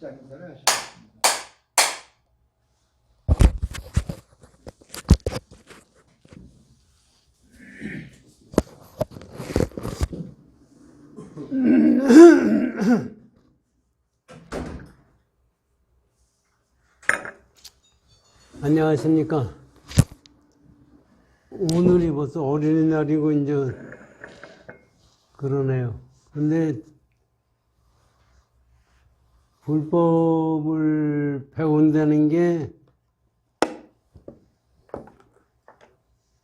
입장 인사를 하시겠습니다. 안녕하십니까. 오늘이 벌써 어린이날이고 이제 그러네요. 근데 불법을 배운다는 게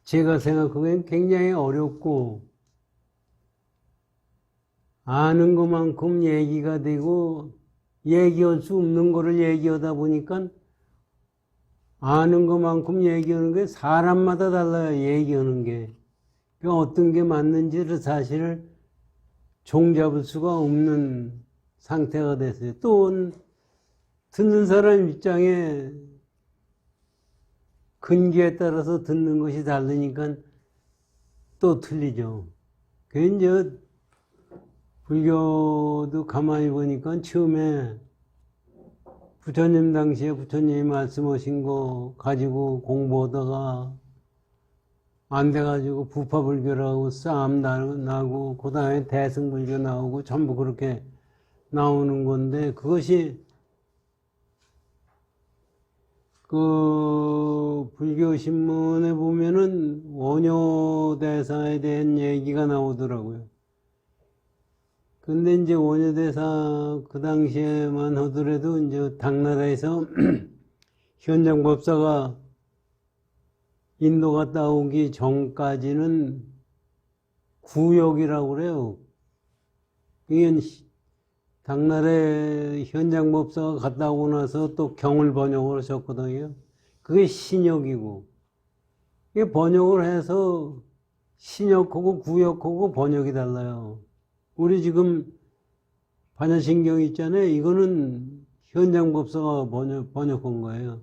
제가 생각하기엔 굉장히 어렵고 아는 것만큼 얘기가 되고 얘기할 수 없는 거를 얘기하다 보니까 아는 것만큼 얘기하는 게 사람마다 달라요. 얘기하는 게. 그러니까 어떤 게 맞는지를 사실 종잡을 수가 없는 상태가 됐어요. 또 듣는 사람 입장에 근기에 따라서 듣는 것이 다르니까 또 틀리죠. 그 이제 불교도 가만히 보니까 처음에 부처님 당시에 부처님이 말씀하신 거 가지고 공부하다가 안 돼가지고 부파불교라고 싸움 나고 그 다음에 대승불교 나오고 전부 그렇게 나오는 건데 그것이 그 불교신문에 보면은 원효대사에 대한 얘기가 나오더라고요. 근데 이제 원효대사 그 당시에만 하더라도 이제 당나라에서 현장법사가 인도 갔다 오기 전까지는 구역이라고 그래요. 이게 당나라에 현장법사가 갔다 오고 나서 또 경을 번역을 하셨거든요. 그게 신역이고, 이게 번역을 해서 신역하고 구역하고 번역이 달라요. 우리 지금 반야신경 있잖아요. 이거는 현장법사가 번역한 거예요.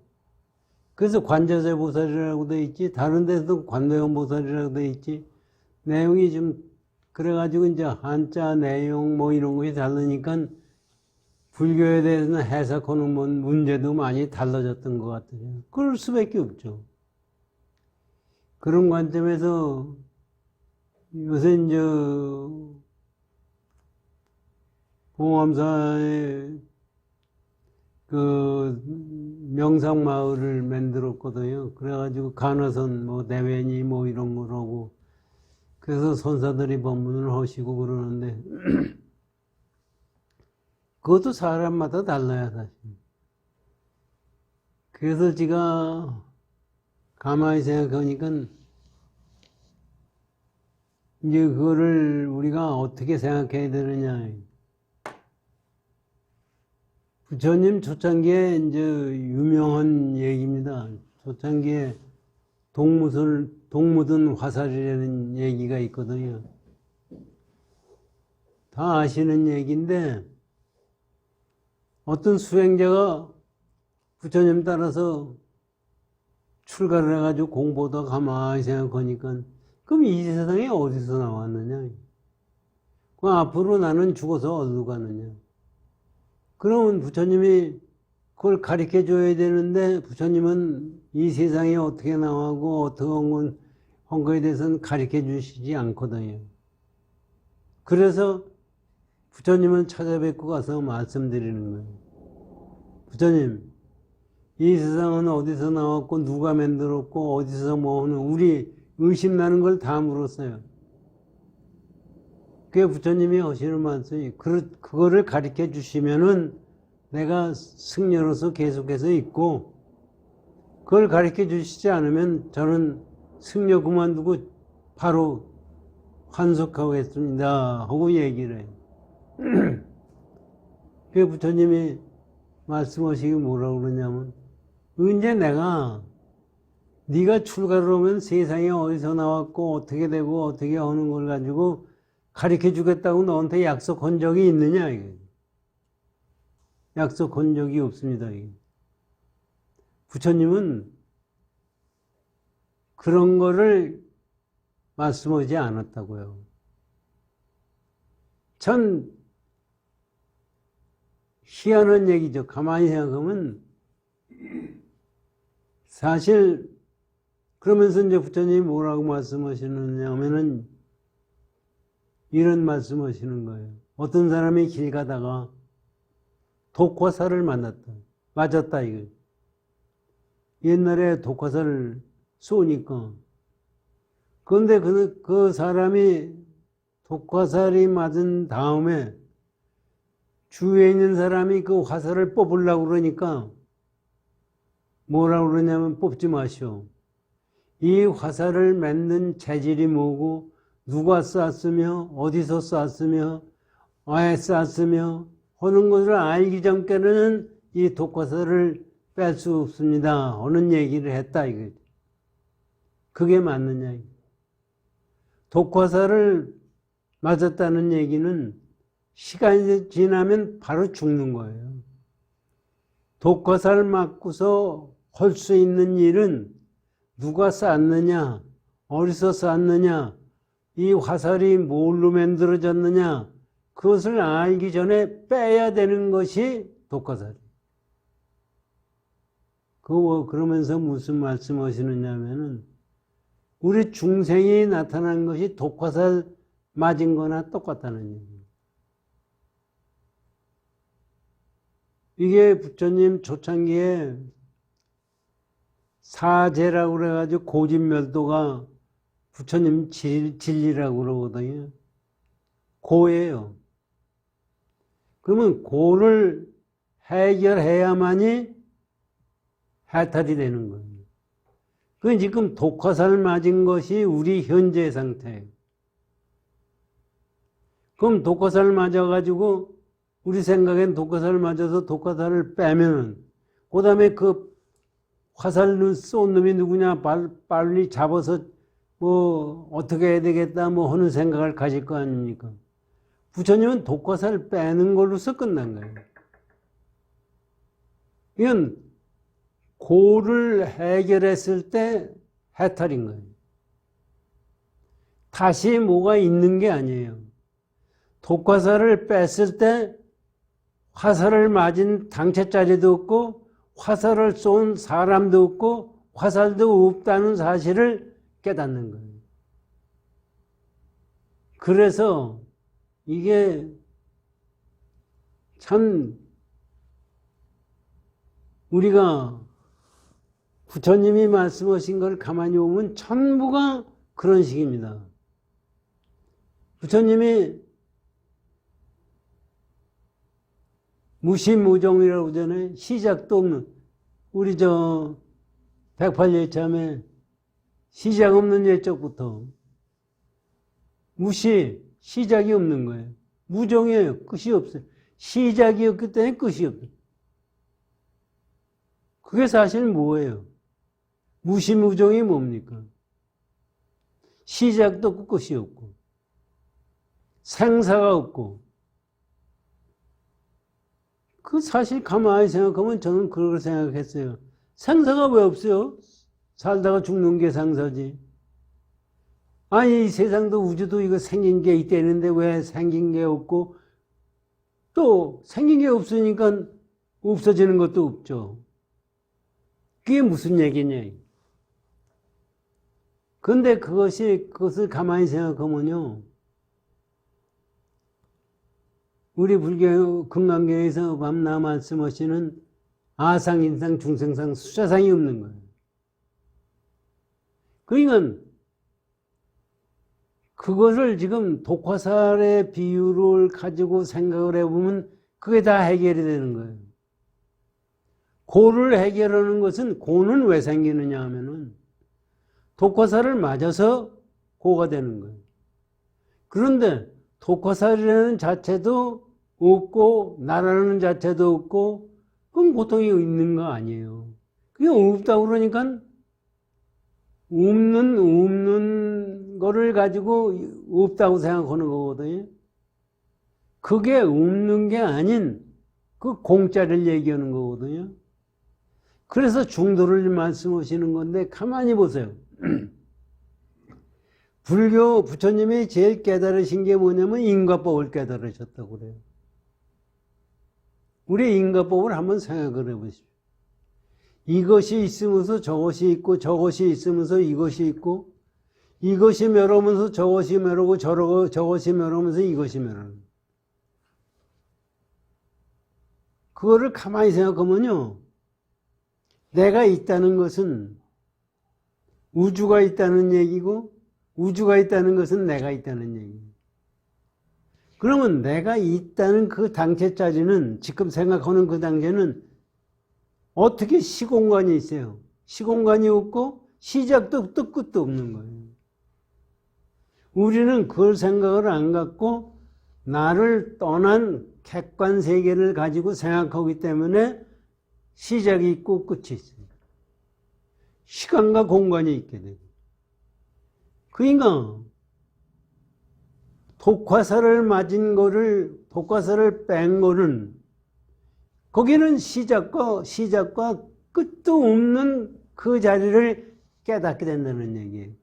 그래서 관자재보살이라고 돼 있지, 다른 데서도 관대현보살이라고 돼 있지, 내용이 좀, 그래가지고 이제 한자 내용 뭐 이런 것이 다르니까 불교에 대해서는 해석하는 문제도 많이 달라졌던 것 같아요. 그럴 수밖에 없죠. 그런 관점에서 요새 이제 봉암사에 그 명상마을을 만들었거든요. 그래가지고 간화선 뭐 대회니 뭐 이런 거라고 그래서 선사들이 법문을 하시고 그러는데 그것도 사람마다 달라요, 사실. 그래서 제가 가만히 생각하니까 이제 그거를 우리가 어떻게 생각해야 되느냐. 부처님 초창기에 이제 유명한 얘기입니다. 초창기에 동무든 화살이라는 얘기가 있거든요. 다 아시는 얘기인데 어떤 수행자가 부처님 따라서 출가를 해가지고 공부하다 가만히 생각하니까 그럼 이 세상에 어디서 나왔느냐? 그럼 앞으로 나는 죽어서 어디로 가느냐? 그러면 부처님이 그걸 가르쳐 줘야 되는데 부처님은 이 세상에 어떻게 나오고 어떻게 한 거에 대해서는 가르쳐 주시지 않거든요. 그래서 부처님은 찾아뵙고 가서 말씀드리는 거예요. 부처님, 이 세상은 어디서 나왔고 누가 만들었고 어디서 뭐 하는 우리 의심나는 걸 다 물었어요. 그게 부처님이 하시는 말씀이 그거를 가르쳐 주시면은 내가 승려로서 계속해서 있고 그걸 가르쳐 주시지 않으면 저는 승려 그만두고 바로 환속하겠습니다 하고 얘기를 해요. 그 부처님이 말씀하시기 뭐라고 그러냐면 언제 내가 네가 출가를 하면 세상에 어디서 나왔고 어떻게 되고 어떻게 하는 걸 가지고 가르쳐 주겠다고 너한테 약속한 적이 있느냐 이게. 약속한 적이 없습니다. 이게. 부처님은 그런 거를 말씀하지 않았다고요. 전 희한한 얘기죠. 가만히 생각하면 사실 그러면서 이제 부처님이 뭐라고 말씀하시느냐 하면은 이런 말씀하시는 거예요. 어떤 사람이 길 가다가 독화살을 맞았다 이거. 옛날에 독화살을 쏘니까. 그런데 그 사람이 독화살이 맞은 다음에 주위에 있는 사람이 그 화살을 뽑으려고 그러니까 뭐라고 그러냐면 뽑지 마시오. 이 화살을 맺는 재질이 뭐고 누가 쐈으며 어디서 쐈으며 왜 쐈으며 하는 것을 알기 전까지는 이 독화살을 뺄 수 없습니다. 하는 얘기를 했다 이거지. 그게 맞느냐. 독화살을 맞았다는 얘기는 시간이 지나면 바로 죽는 거예요. 독화살 맞고서 할 수 있는 일은 누가 쐈느냐, 어디서 쐈느냐, 이 화살이 뭘로 만들어졌느냐, 그것을 알기 전에 빼야 되는 것이 독화살이에요. 그러면서 무슨 말씀하시느냐 하면은 우리 중생이 나타난 것이 독화살 맞은 거나 똑같다는 얘기예요. 이게 부처님 초창기에 사제라고 그래가지고 고진멸도가 부처님 진리라고 그러거든요. 고예요. 그러면 고를 해결해야만이 해탈이 되는 거예요. 그 지금 독화살 맞은 것이 우리 현재 상태예요. 그럼 독화살 맞아가지고 우리 생각엔 독화살 맞아서 독화살을 빼면은 그 다음에 그 화살 쏜 놈이 누구냐 빨리 잡아서 뭐 어떻게 해야 되겠다 뭐 하는 생각을 가질 거 아닙니까? 부처님은 독화살 빼는 걸로서 끝난 거예요. 이건 고를 해결했을 때 해탈인 거예요. 다시 뭐가 있는 게 아니에요. 독화살을 뺐을 때 화살을 맞은 당체자리도 없고 화살을 쏜 사람도 없고 화살도 없다는 사실을 깨닫는 거예요. 그래서 이게 참 우리가 부처님이 말씀하신 걸 가만히 보면 전부가 그런 식입니다. 부처님이 무시무종이라고 하잖아요. 시작도 없는 우리 108예참에 시작 없는 예적부터 시작이 없는 거예요. 무종이에요. 끝이 없어요. 시작이 없기 때문에 끝이 없어요. 그게 사실 뭐예요? 무시무종이 뭡니까? 시작도 없고 끝이 없고 생사가 없고 그 사실 가만히 생각하면 저는 그걸 생각했어요. 생사가 왜 없어요? 살다가 죽는 게 생사지. 아니 이 세상도 우주도 이거 생긴 게 있다는데 왜 생긴 게 없고 또 생긴 게 없으니까 없어지는 것도 없죠. 그게 무슨 얘기냐. 그런데 그것을 가만히 생각하면요. 우리 불교 금강경에서 밤나 말씀하시는 아상, 인상, 중생상, 수자상이 없는 거예요. 그러니까 그것을 지금 독화살의 비유를 가지고 생각을 해보면 그게 다 해결이 되는 거예요. 고를 해결하는 것은 고는 왜 생기느냐 하면은 독화살을 맞아서 고가 되는 거예요. 그런데 독화살이라는 자체도 없고 나라는 자체도 없고 그건 고통이 있는 거 아니에요. 그게 없다고 그러니까 없는 거를 가지고 없다고 생각하는 거거든요. 그게 없는 게 아닌 그 공짜를 얘기하는 거거든요. 그래서 중도를 말씀하시는 건데 가만히 보세요. 불교 부처님이 제일 깨달으신 게 뭐냐면 인과법을 깨달으셨다고 그래요. 우리 인과법을 한번 생각을 해보십시오. 이것이 있으면서 저것이 있고, 저것이 있으면서 이것이 있고, 이것이 멸하면서 저것이 멸하고, 저것이 멸하면서 이것이 멸하는. 그거를 가만히 생각하면요, 내가 있다는 것은 우주가 있다는 얘기고, 우주가 있다는 것은 내가 있다는 얘기예요. 그러면 내가 있다는 그 당체 짜지는, 지금 생각하는 그 당체는 어떻게 시공간이 있어요? 시공간이 없고 시작도 끝도 없는 거예요. 우리는 그걸 생각을 안 갖고 나를 떠난 객관 세계를 가지고 생각하기 때문에 시작이 있고 끝이 있어요. 시간과 공간이 있게 되고. 그러니까 독화살을 맞은 거를, 독화살을 뺀 거는 거기는 시작과 끝도 없는 그 자리를 깨닫게 된다는 얘기예요.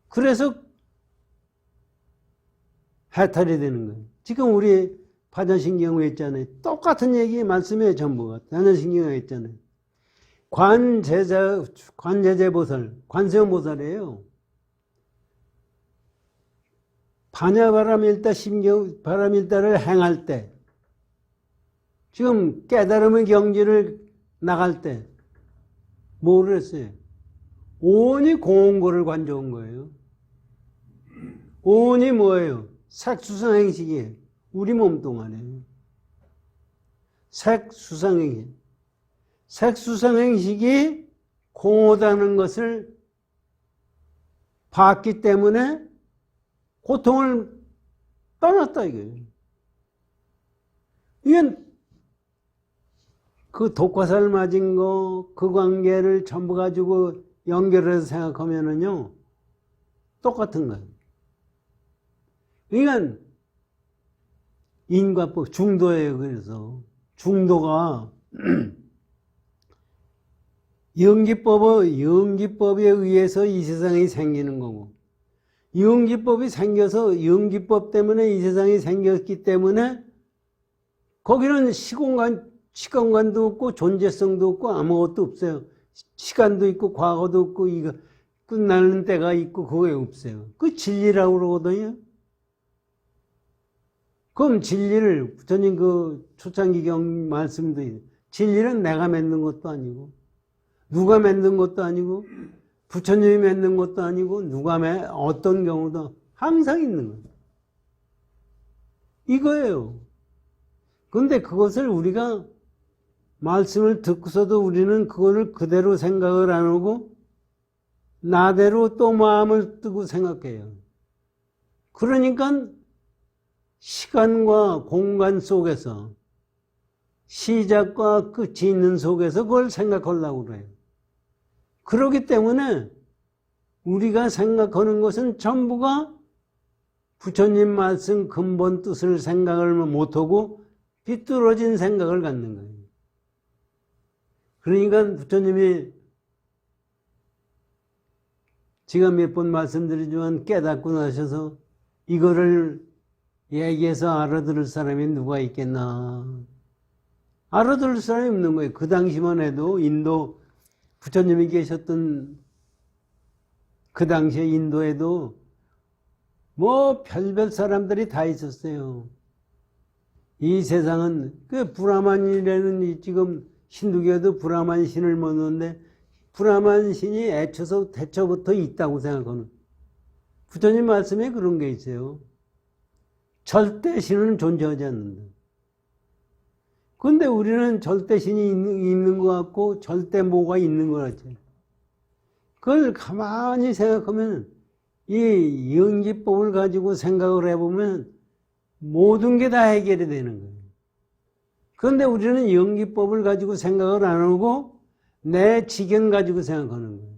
그래서 해탈이 되는 거예요. 지금 우리 반야신경에 있잖아요. 똑같은 얘기 말씀이에요, 전부가. 반야신경에 있잖아요. 관제제보살, 관세음보살이에요. 반야바람일다 바람일다를 행할 때, 지금 깨달음의 경지를 나갈 때 뭐를 했어요? 온이 공원고를 관조한 거예요. 온이 뭐예요? 색수상행식이에요. 우리 몸 동안에 색수상행식. 색수상행식이 공허다는 것을 봤기 때문에 고통을 떠났다 이거예요. 이건 그 독화살 맞은 거, 그 관계를 전부 가지고 연결해서 생각하면은요, 똑같은 거예요. 그러니까 인과법, 중도예요. 그래서 중도가 연기법에 의해서 이 세상이 생기는 거고, 연기법이 생겨서 연기법 때문에 이 세상이 생겼기 때문에 거기는 시공간도 없고 존재성도 없고 아무것도 없어요. 시간도 있고 과거도 없고 이거 끝나는 때가 있고 그게 없어요. 그 진리라고 그러거든요. 그럼 진리를 부처님 그 초창기경 말씀도 진리는 내가 맺는 것도 아니고 누가 맺는 것도 아니고 부처님이 맺는 것도 아니고 누가 어떤 경우도 항상 있는 거예요. 이거예요. 그런데 그것을 우리가 말씀을 듣고서도 우리는 그거를 그대로 생각을 안 하고 나대로 또 마음을 뜨고 생각해요. 그러니까 시간과 공간 속에서 시작과 끝이 있는 속에서 그걸 생각하려고 그래요. 그렇기 때문에 우리가 생각하는 것은 전부가 부처님 말씀 근본 뜻을 생각을 못하고 비뚤어진 생각을 갖는 거예요. 그러니까 부처님이 제가 몇 번 말씀드리지만 깨닫고 나셔서 이거를 얘기해서 알아들을 사람이 누가 있겠나. 알아들을 사람이 없는 거예요. 그 당시만 해도 인도 부처님이 계셨던 그 당시에 인도에도 뭐 별별 사람들이 다 있었어요. 이 세상은 그 브라만이라는 지금 힌두교도 브라만 신을 모르는데 브라만 신이 애초서 대초부터 있다고 생각하는 부처님 말씀에 그런 게 있어요. 절대 신은 존재하지 않는다. 그런데 우리는 절대 신이 있는 것 같고 절대 뭐가 있는 것 같아요. 그걸 가만히 생각하면 이 연기법을 가지고 생각을 해보면 모든 게 다 해결이 되는 거예요. 그런데 우리는 연기법을 가지고 생각을 안 하고 내 지견 가지고 생각하는 거예요.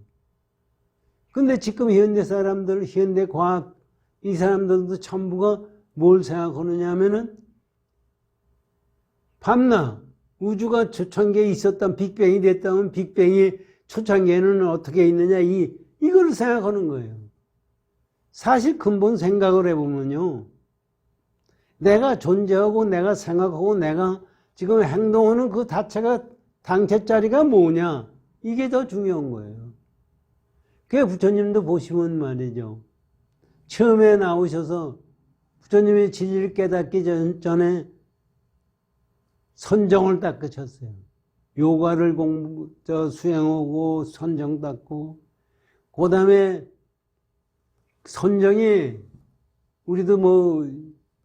그런데 지금 현대 사람들, 현대 과학 이 사람들도 전부가 뭘 생각하느냐 하면은 밤낮 우주가 초창기에 있었던 빅뱅이 됐다면 빅뱅이 초창기에는 어떻게 있느냐 이걸 생각하는 거예요. 사실 근본 생각을 해보면요. 내가 존재하고 내가 생각하고 내가 지금 행동하는 그 자체가 당최자리가 뭐냐? 이게 더 중요한 거예요. 그게 부처님도 보시면 말이죠. 처음에 나오셔서 부처님이 진리를 깨닫기 전에 선정을 닦으셨어요. 요가를 수행하고 선정 닦고, 그 다음에 선정이 우리도 뭐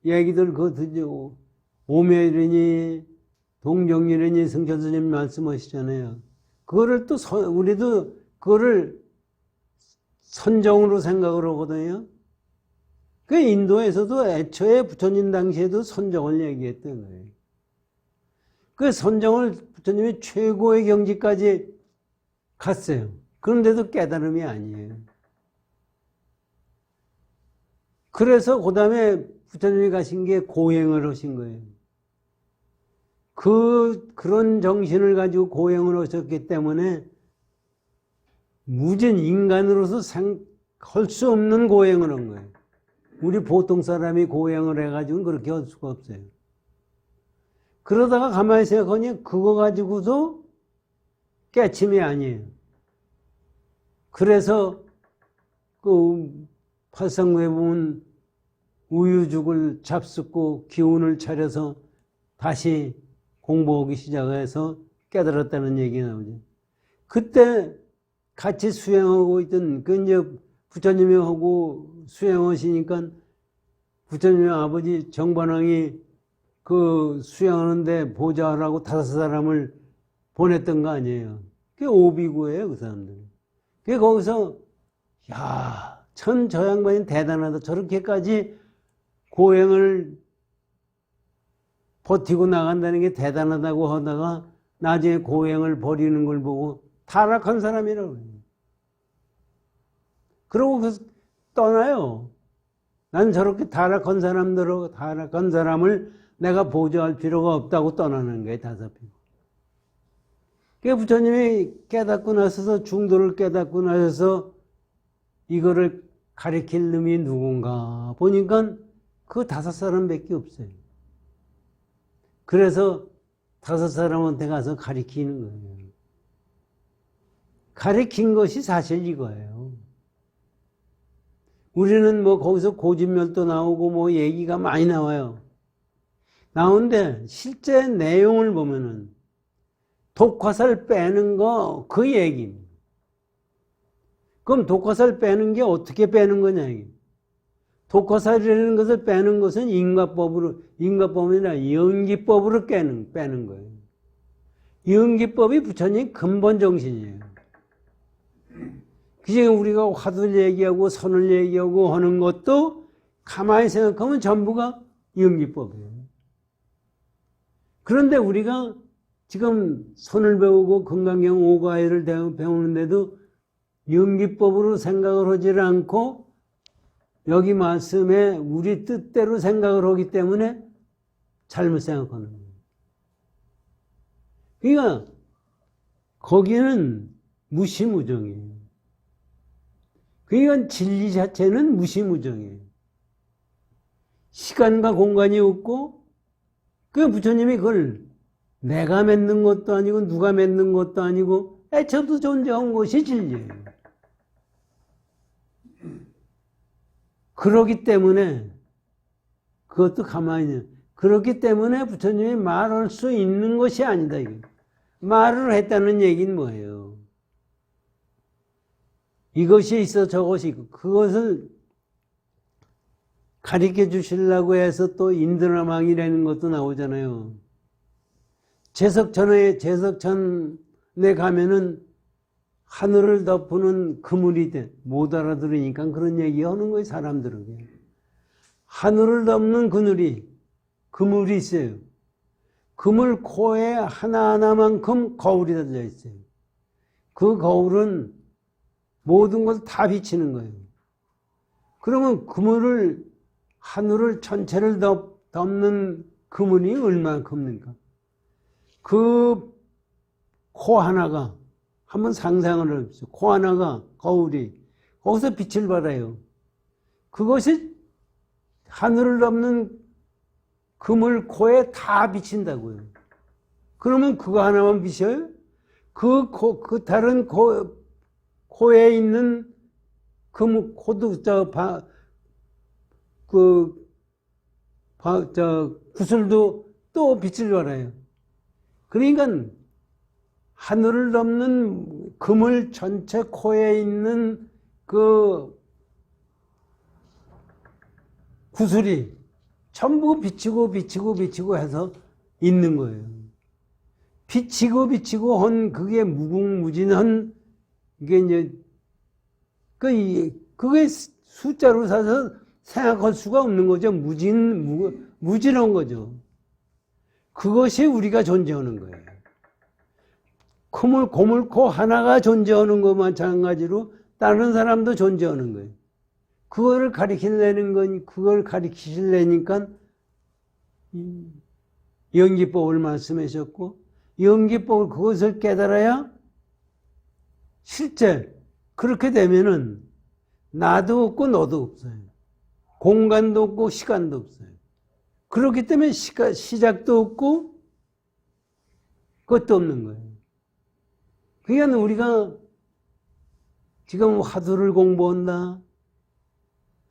얘기들 그거 듣죠. 오멸이니 동정이니 승천스님 말씀하시잖아요. 그거를 또 우리도 그거를 선정으로 생각을 하거든요. 그 인도에서도 애초에 부처님 당시에도 선정을 얘기했던 거예요. 그 선정을 부처님이 최고의 경지까지 갔어요. 그런데도 깨달음이 아니에요. 그래서 그 다음에 부처님이 가신 게 고행을 하신 거예요. 그런 정신을 가지고 고행을 하셨기 때문에 무진 인간으로서 할 수 없는 고행을 한 거예요. 우리 보통 사람이 고행을 해가지고는 그렇게 할 수가 없어요. 그러다가 가만히 생각하니 그거 가지고도 깨침이 아니에요. 그래서 그 팔상구에 보면 우유죽을 잡숫고 기운을 차려서 다시 공부하기 시작해서 깨달았다는 얘기 나오죠. 그때 같이 수행하고 있던 그 이제 부처님이 하고 수행하시니까 부처님의 아버지 정반왕이 그 수행하는데 보좌하라고 5사람을 보냈던 거 아니에요. 그게 오비구예요, 그 사람들. 그게 거기서 야, 참 저 양반이 대단하다. 저렇게까지 고행을 버티고 나간다는 게 대단하다고 하다가 나중에 고행을 버리는 걸 보고 타락한 사람이라고 그래요. 그러고 떠나요. 난 저렇게 타락한 사람을 내가 보조할 필요가 없다고 떠나는 거예요, 다사피고. 그게 부처님이 깨닫고 나서서 중도를 깨닫고 나서서 이거를 가리킬 놈이 누군가 보니까 그 5사람밖에 없어요. 그래서 5사람한테 가서 가리키는 거예요. 가리킨 것이 사실 이거예요. 우리는 뭐 거기서 고진멸도 나오고 뭐 얘기가 많이 나와요. 나오는데 실제 내용을 보면은 독화살 빼는 거 그 얘기입니다. 그럼 독화살 빼는 게 어떻게 빼는 거냐 이게. 독화살이라는 것을 빼는 것은 인과법이 아니라 연기법으로 빼는 거예요. 연기법이 부처님 근본 정신이에요. 그중에 우리가 화두를 얘기하고 선을 얘기하고 하는 것도 가만히 생각하면 전부가 연기법이에요. 그런데 우리가 지금 선을 배우고 건강경 5가해를 배우는데도 연기법으로 생각을 하지 않고 여기 말씀에 우리 뜻대로 생각을 하기 때문에 잘못 생각하는 거예요. 그러니까 거기는 무시무정이에요. 그러니까 진리 자체는 무시무정이에요. 시간과 공간이 없고 그 부처님이 그걸 내가 맺는 것도 아니고 누가 맺는 것도 아니고 애초부터 존재한 것이 진리예요. 그렇기 때문에 그것도 가만히 그렇기 때문에 부처님이 말할 수 있는 것이 아니다. 이게. 말을 했다는 얘기는 뭐예요? 이것이 있어 저것이 있고 그것을 가르쳐 주시려고 해서 또 인드라망이라는 것도 나오잖아요. 제석천에 가면은 하늘을 덮는 그물이 돼. 못 알아들으니까 그런 얘기 하는 거예요, 사람들은. 하늘을 덮는 그물이 있어요. 그물 코에 하나하나만큼 거울이 달려 있어요. 그 거울은 모든 걸 다 비치는 거예요. 그러면 하늘을 전체를 덮는 그물이 얼마큼입니까? 그 코 하나가 한번 상상을 해보세요. 코 하나가 거울이 거기서 빛을 발해요. 그것이 하늘을 덮는 그물 코에 다 비친다고요. 그러면 그거 하나만 비춰요? 그 다른 코에 있는 코도 구슬도 또 빛을 발해요. 그러니까 하늘을 넘는 그물 전체 코에 있는 그 구슬이 전부 비치고 해서 있는 거예요. 비치고 한 그게 무궁무진한 이게 이제 그게 숫자로 사서 생각할 수가 없는 거죠. 무진한 거죠. 그것이 우리가 존재하는 거예요. 고물코 하나가 존재하는 것 마찬가지로 다른 사람도 존재하는 거예요. 그걸 가리키시려니까 연기법을 말씀하셨고, 연기법을 그것을 깨달아야 실제 그렇게 되면은 나도 없고 너도 없어요. 공간도 없고 시간도 없어요. 그렇기 때문에 시작도 없고 그것도 없는 거예요. 그러니까 우리가 지금 화두를 공부한다,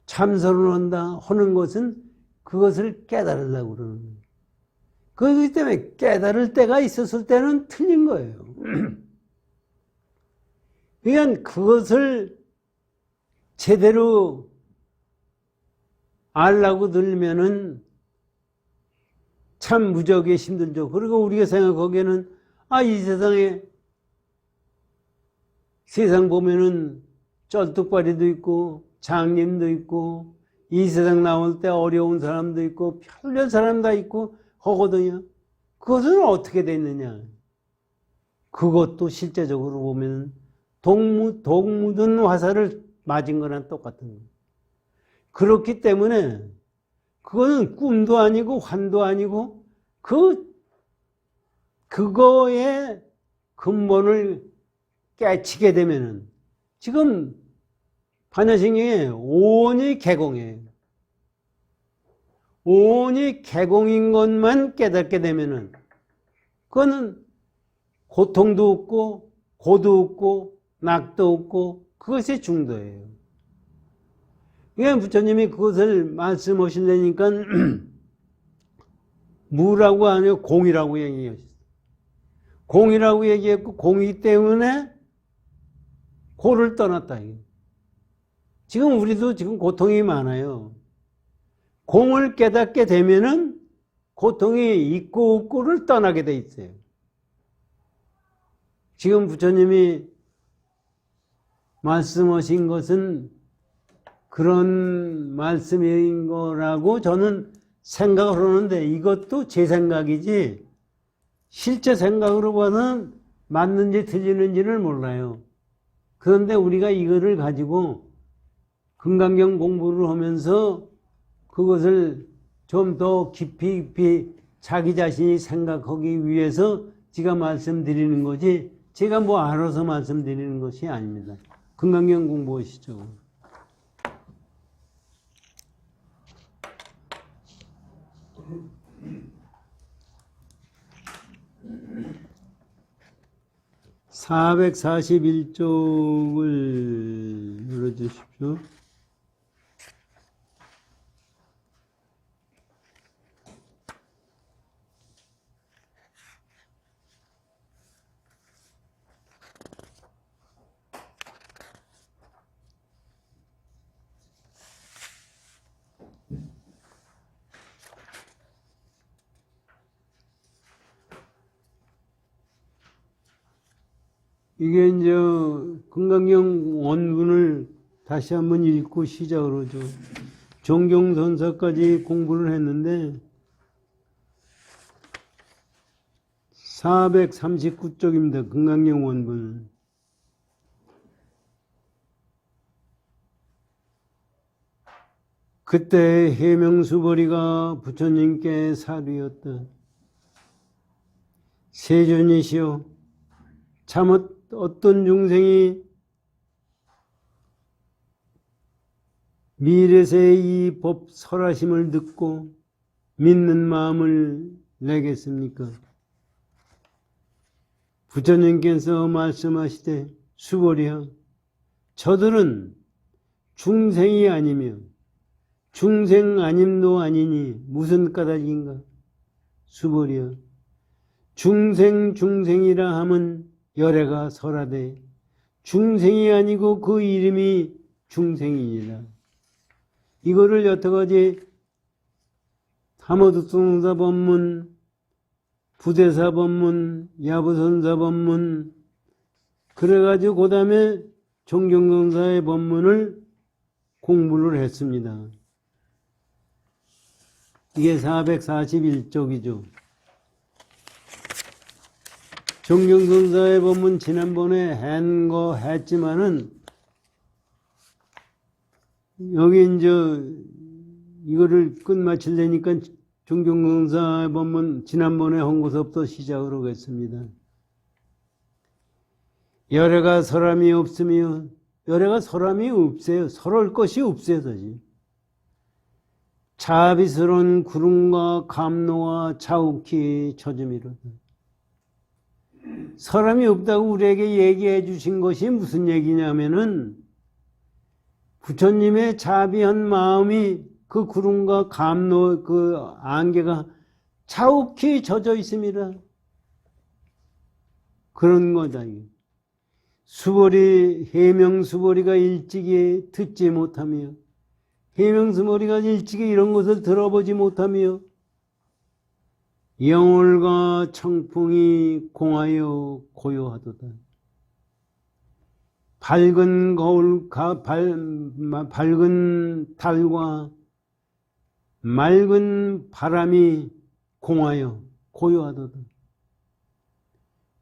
참선을 한다 하는 것은 그것을 깨달으려고 그러는 거예요. 그렇기 때문에 깨달을 때가 있었을 때는 틀린 거예요. 그러니까 그것을 제대로 알라고 들면은 참 무지하게 힘들죠. 그리고 우리가 생각하기에는 이 세상 보면은 쩔뚝발이도 있고 장님도 있고 이 세상 나올 때 어려운 사람도 있고 별별 사람 다 있고 하거든요. 그것은 어떻게 됐느냐? 그것도 실제적으로 보면 독 묻은 화살을 맞은 거랑 똑같은 거예요. 그렇기 때문에 그거는 꿈도 아니고 환도 아니고 그거의 근본을 깨치게 되면은 지금 반야신경에 오온이 개공이에요. 오온이 개공인 것만 깨닫게 되면은 그거는 고통도 없고 고도 없고 낙도 없고 그것이 중도예요. 그러니까 부처님이 그것을 말씀하신다니까 무라고 아니고 공이라고 얘기하셨어요. 공이라고 얘기했고 공이기 때문에 고를 떠났다. 지금 우리도 지금 고통이 많아요. 공을 깨닫게 되면은 고통이 있고 없고를 떠나게 돼 있어요. 지금 부처님이 말씀하신 것은 그런 말씀인 거라고 저는 생각을 하는데 이것도 제 생각이지 실제 생각으로 봐서는 맞는지 틀리는지를 몰라요. 그런데 우리가 이거를 가지고 금강경 공부를 하면서 그것을 좀 더 깊이 자기 자신이 생각하기 위해서 제가 말씀드리는 거지 제가 뭐 알아서 말씀드리는 것이 아닙니다. 금강경 공부하시죠. (441쪽을) 열어주십시오. 이게 이제 금강경 원문을 다시 한번 읽고 시작을 하죠. 종경선사까지 공부를 했는데 439쪽입니다. 금강경 원문. 그때 해명수보리가 부처님께 사리었다. 세존이시여, 참 어떤 중생이 미래세의 이 법 설하심을 듣고 믿는 마음을 내겠습니까? 부처님께서 말씀하시되 수보리야, 저들은 중생이 아니며 중생 아님도 아니니 무슨 까닭인가? 수보리야, 중생이라 함은 열애가 설하되 중생이 아니고 그 이름이 중생이니라. 이거를 여태까지 하모득성사 법문, 부대사 법문, 야부선사 법문, 그래가지고 그 다음에 정경선사의 법문을 공부를 했습니다. 이게 441쪽이죠. 정경선사의 법문 지난번에 했지만은 여기 이제 이거를 끝마치려니까 정경선사의 법문 지난번에 한 것부터 시작을 하겠습니다. 열애가 사람이 없으며, 열애가 사람이 없어요. 설할 것이 없어요, 사실. 자비스러운 구름과 감노와 자욱히 처짐이로다. 사람이 없다고 우리에게 얘기해 주신 것이 무슨 얘기냐면은 부처님의 자비한 마음이 그 구름과 감노 그 안개가 자욱히 젖어 있습니다. 그런 거다. 해명수보리가 일찍이 듣지 못하며, 해명수보리가 일찍이 이런 것을 들어보지 못하며, 영월과 청풍이 공하여 고요하도다. 밝은 달과 맑은 바람이 공하여 고요하도다.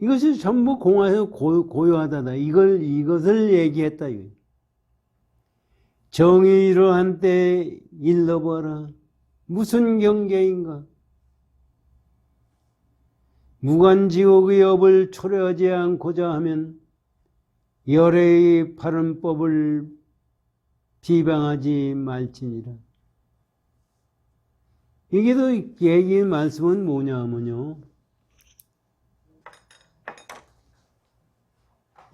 이것이 전부 공하여 고요하다다. 이것을 얘기했다. 정이 이러한 때 일러보아라. 무슨 경계인가? 무간지옥의 업을 초래하지 않고자 하면 열애의 바른 법을 비방하지 말지니라. 이게 또 얘기 말씀은 뭐냐면요,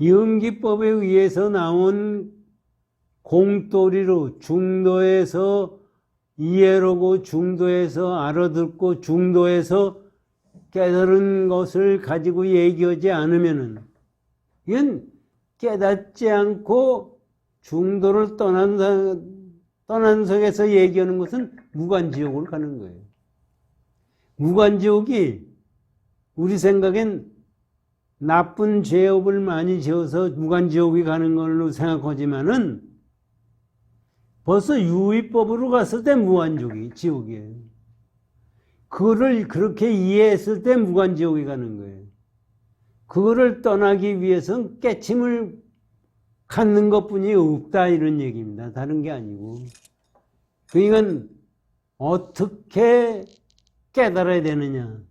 영기법에 의해서 나온 공도리로 중도에서 이해로고 중도에서 알아듣고 중도에서 깨달은 것을 가지고 얘기하지 않으면은 이건 깨닫지 않고 중도를 떠난 속에서 얘기하는 것은 무간지옥으로 가는 거예요. 무간지옥이 우리 생각엔 나쁜 죄업을 많이 지어서 무간지옥이 가는 걸로 생각하지만은 벌써 유의법으로 갔을 때 무간지옥이에요. 그거를 그렇게 이해했을 때 무간지옥이 가는 거예요. 그거를 떠나기 위해서는 깨침을 갖는 것뿐이 없다, 이런 얘기입니다. 다른 게 아니고. 그러니까 어떻게 깨달아야 되느냐.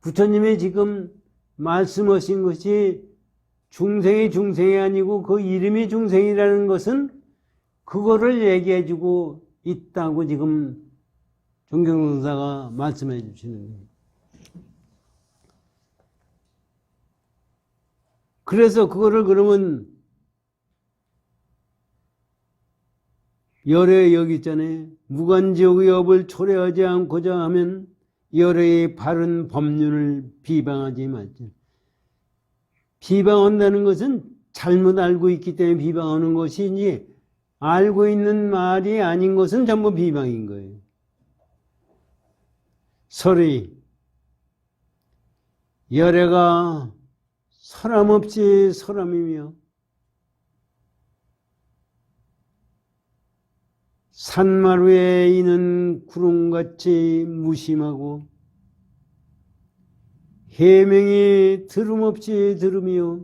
부처님이 지금 말씀하신 것이 중생이 아니고 그 이름이 중생이라는 것은 그거를 얘기해 주고 있다고 지금 정경선사가 말씀해 주시는 거예요. 그래서 그거를 그러면 열애 여기 있잖아요. 무간지옥의 업을 초래하지 않고자 하면 열애의 바른 법륜을 비방하지 말자. 비방한다는 것은 잘못 알고 있기 때문에 비방하는 것이지, 알고 있는 말이 아닌 것은 전부 비방인 거예요. 설의 열애가 사람 없이 사람이며 산마루에 있는 구름같이 무심하고 해명이 들음없이 들으며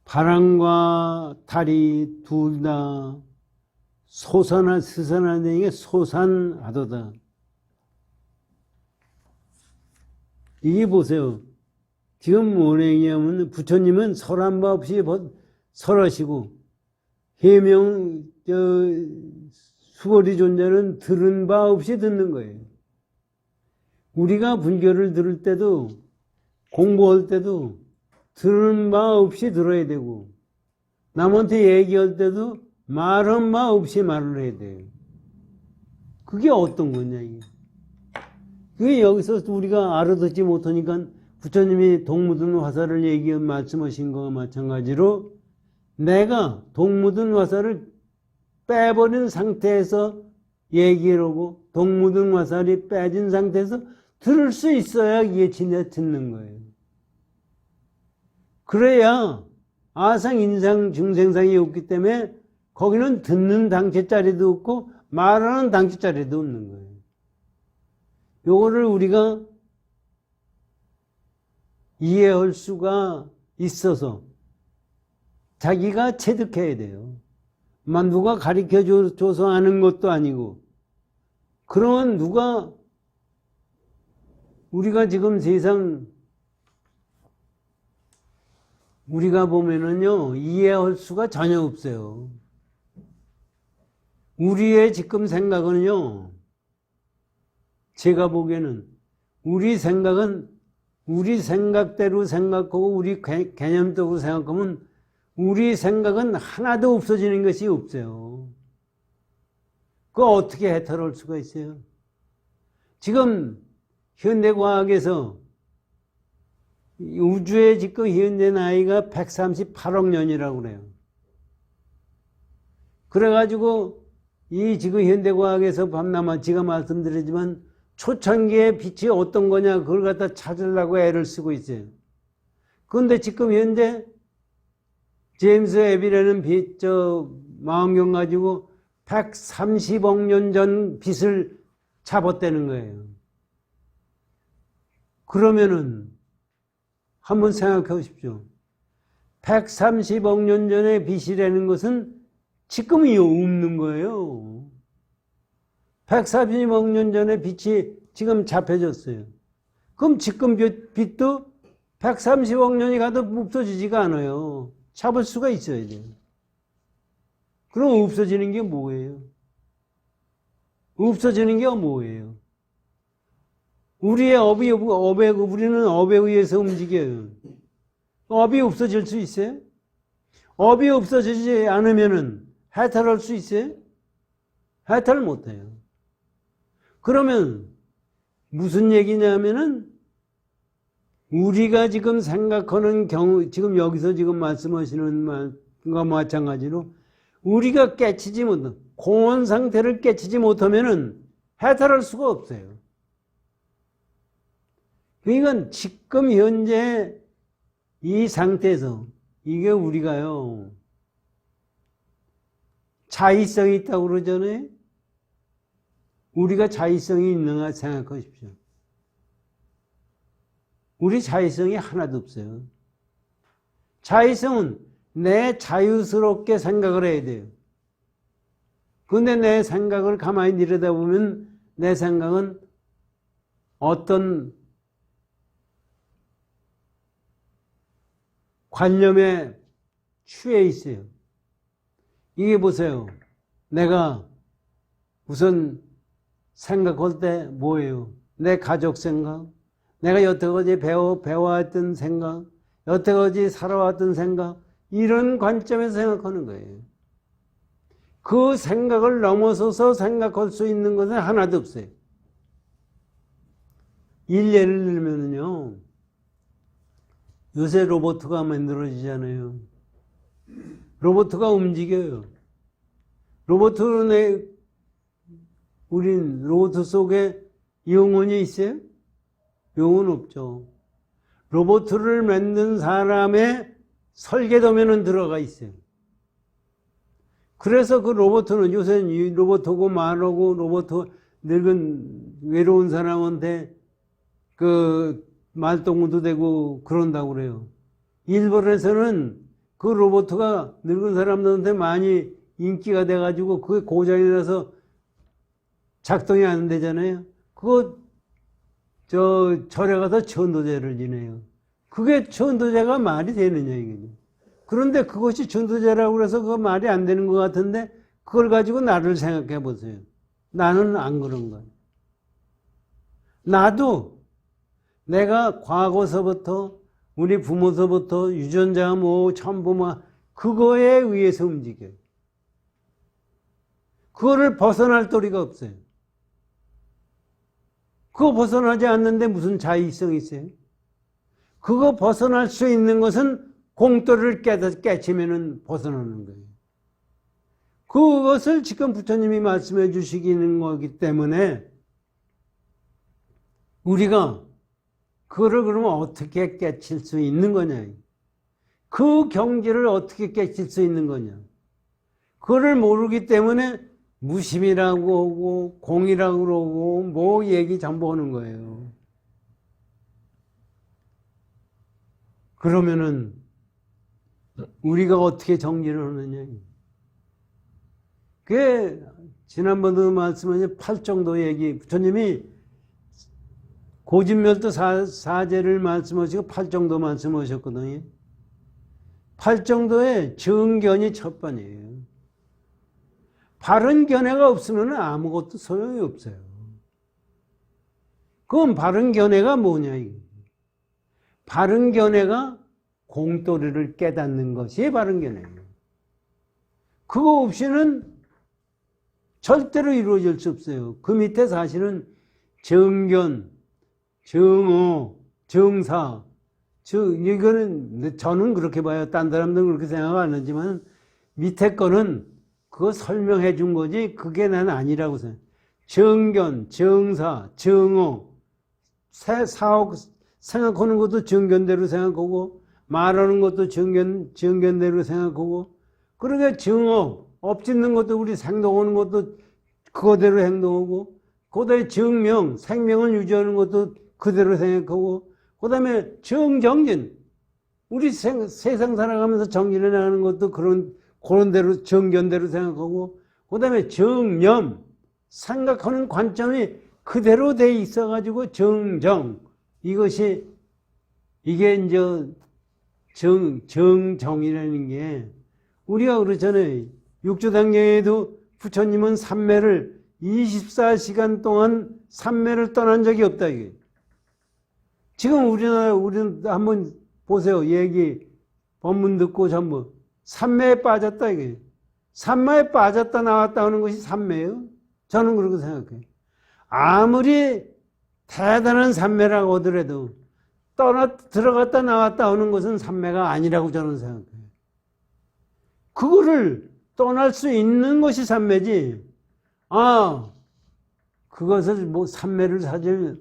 바람과 달이 둘 다 스산하는 게 소산하도다. 이게 보세요. 지금 뭐라 얘기하면 부처님은 설한 바 없이 설하시고 수보리 존자는 들은 바 없이 듣는 거예요. 우리가 불교를 들을 때도 공부할 때도 들은 바 없이 들어야 되고, 남한테 얘기할 때도 말한 바 없이 말을 해야 돼요. 그게 어떤 거냐, 이게. 그게 여기서 우리가 알아듣지 못하니까 부처님이 동무든 화살을 말씀하신 거와 마찬가지로 내가 동무든 화살을 빼버린 상태에서 얘기를 하고 동무든 화살이 빼진 상태에서 들을 수 있어야 이게 진짜 듣는 거예요. 그래야 아상, 인상, 중생상이 없기 때문에 거기는 듣는 당체자리도 없고 말하는 당체자리도 없는 거예요. 요거를 우리가 이해할 수가 있어서 자기가 체득해야 돼요. 누가 가르쳐줘서 아는 것도 아니고, 그러면 우리가 지금 세상, 우리가 보면은요, 이해할 수가 전혀 없어요. 우리의 지금 생각은요, 제가 보기에는 우리 생각은 우리 생각대로 생각하고 우리 개념적으로 생각하면 우리 생각은 하나도 없어지는 것이 없어요. 그거 어떻게 해탈할 수가 있어요? 지금 현대과학에서 우주의 지금 현재 나이가 138억 년이라고 그래요. 그래가지고 이 지금 현대과학에서 밤낮 제가 말씀드리지만 초창기의 빛이 어떤 거냐 그걸 갖다 찾으려고 애를 쓰고 있어요. 그런데 지금 현재 제임스 웹이라는 망원경 가지고 130억 년 전 빛을 잡았다는 거예요. 그러면은 한번 생각해 보십시오. 130억 년 전의 빛이라는 것은 지금이 없는 거예요. 130억 년 전의 빛이 지금 잡혀졌어요. 그럼 지금 빛도 130억 년이 가도 없어지지가 않아요. 잡을 수가 있어야 돼요. 그럼 없어지는 게 뭐예요? 없어지는 게 뭐예요? 우리는 업에 의해서 움직여요. 업이 없어질 수 있어요? 업이 없어지지 않으면은 해탈할 수 있어요? 해탈을 못해요. 그러면 무슨 얘기냐면은 우리가 지금 생각하는 경우, 지금 여기서 지금 말씀하시는 말과 마찬가지로 우리가 깨치지 못한 공원 상태를 깨치지 못하면은 해탈할 수가 없어요. 그러니까 지금 현재 이 상태에서 이게 우리가요 자의성이 있다고 그러잖아요. 우리가 자의성이 있는가 생각하십시오. 우리 자의성이 하나도 없어요. 자의성은 내 자유스럽게 생각을 해야 돼요. 그런데 내 생각을 가만히 들여다보면 내 생각은 어떤 관념에 취해 있어요. 이게 보세요. 내가 우선 생각할 때 뭐예요? 내 가족 생각, 내가 여태까지 배워왔던 생각, 여태까지 살아왔던 생각, 이런 관점에서 생각하는 거예요. 그 생각을 넘어서서 생각할 수 있는 것은 하나도 없어요. 예를 들면요, 요새 로봇가 만들어지잖아요. 로봇가 움직여요. 우린 로봇 속에 영혼이 있어요? 영혼 없죠. 로봇을 만든 사람의 설계도면은 들어가 있어요. 그래서 그 로봇은 요새 로봇하고 말하고 늙은 외로운 사람한테 그 말동무도 되고 그런다고 그래요. 일본에서는 그 로봇가 늙은 사람들한테 많이 인기가 돼가지고 그게 고장이 나서 작동이 안 되잖아요. 그거 절에 가서 천도제를 지내요. 그게 천도제가 말이 되느냐 이게. 그런데 그것이 천도제라고 해서 그거 말이 안 되는 것 같은데 그걸 가지고 나를 생각해 보세요. 나는 안 그런 거예요. 나도 내가 과거서부터 우리 부모서부터 유전자 뭐 전부 뭐 그거에 의해서 움직여요. 그거를 벗어날 도리가 없어요. 그거 벗어나지 않는데 무슨 자의성이 있어요? 그거 벗어날 수 있는 것은 공도를 깨치면은 벗어나는 거예요. 그것을 지금 부처님이 말씀해 주시기는 거기 때문에 우리가 그거를 그러면 어떻게 깨칠 수 있는 거냐. 그 경지를 어떻게 깨칠 수 있는 거냐. 그거를 모르기 때문에 무심이라고 하고 공이라고 그러고 뭐 얘기 전부 하는 거예요. 그러면은 우리가 어떻게 정리를 하느냐. 그게 지난번도 말씀하신 팔정도 얘기, 부처님이 고진멸도 사제를 말씀하시고 팔정도 말씀하셨거든요. 팔정도의 정견이 첫 번이에요. 바른 견해가 없으면 아무것도 소용이 없어요. 그건 바른 견해가 뭐냐, 이게. 바른 견해가 공도리를 깨닫는 것이 바른 견해예요. 그거 없이는 절대로 이루어질 수 없어요. 그 밑에 사실은 정견, 정어, 정사, 이거는 저는 그렇게 봐요. 딴 사람들은 그렇게 생각 안 하지만 밑에 거는 그거 설명해 준 거지 그게 난 아니라고 생각해요. 정견, 정사, 정어, 사업 생각하는 것도 정견대로 생각하고 말하는 것도 정견대로 생각하고 그러니까 정어, 엎짓는 것도 우리 행동하는 것도 그거대로 행동하고 그다음에 정명, 생명을 유지하는 것도 그대로 생각하고 그다음에 정정진, 우리 세상 살아가면서 정진해 나가는 것도 그런 대로 정견대로 생각하고 그다음에 정념, 생각하는 관점이 그대로 돼 있어가지고 정정, 이게 이제 정정이라는 게 우리가 그렇잖아요. 육조당경에도 부처님은 삼매를 24시간 동안 삼매를 떠난 적이 없다 이게. 지금 우리는 한번 보세요. 얘기 법문 듣고 전부 삼매에 빠졌다 이게. 삼매에 빠졌다 나왔다 하는 것이 삼매예요. 저는 그렇게 생각해요. 아무리 대단한 삼매라고 하더라도 들어갔다 나왔다 하는 것은 삼매가 아니라고 저는 생각해요. 그거를 떠날 수 있는 것이 삼매지. 그것을 뭐 삼매를 사실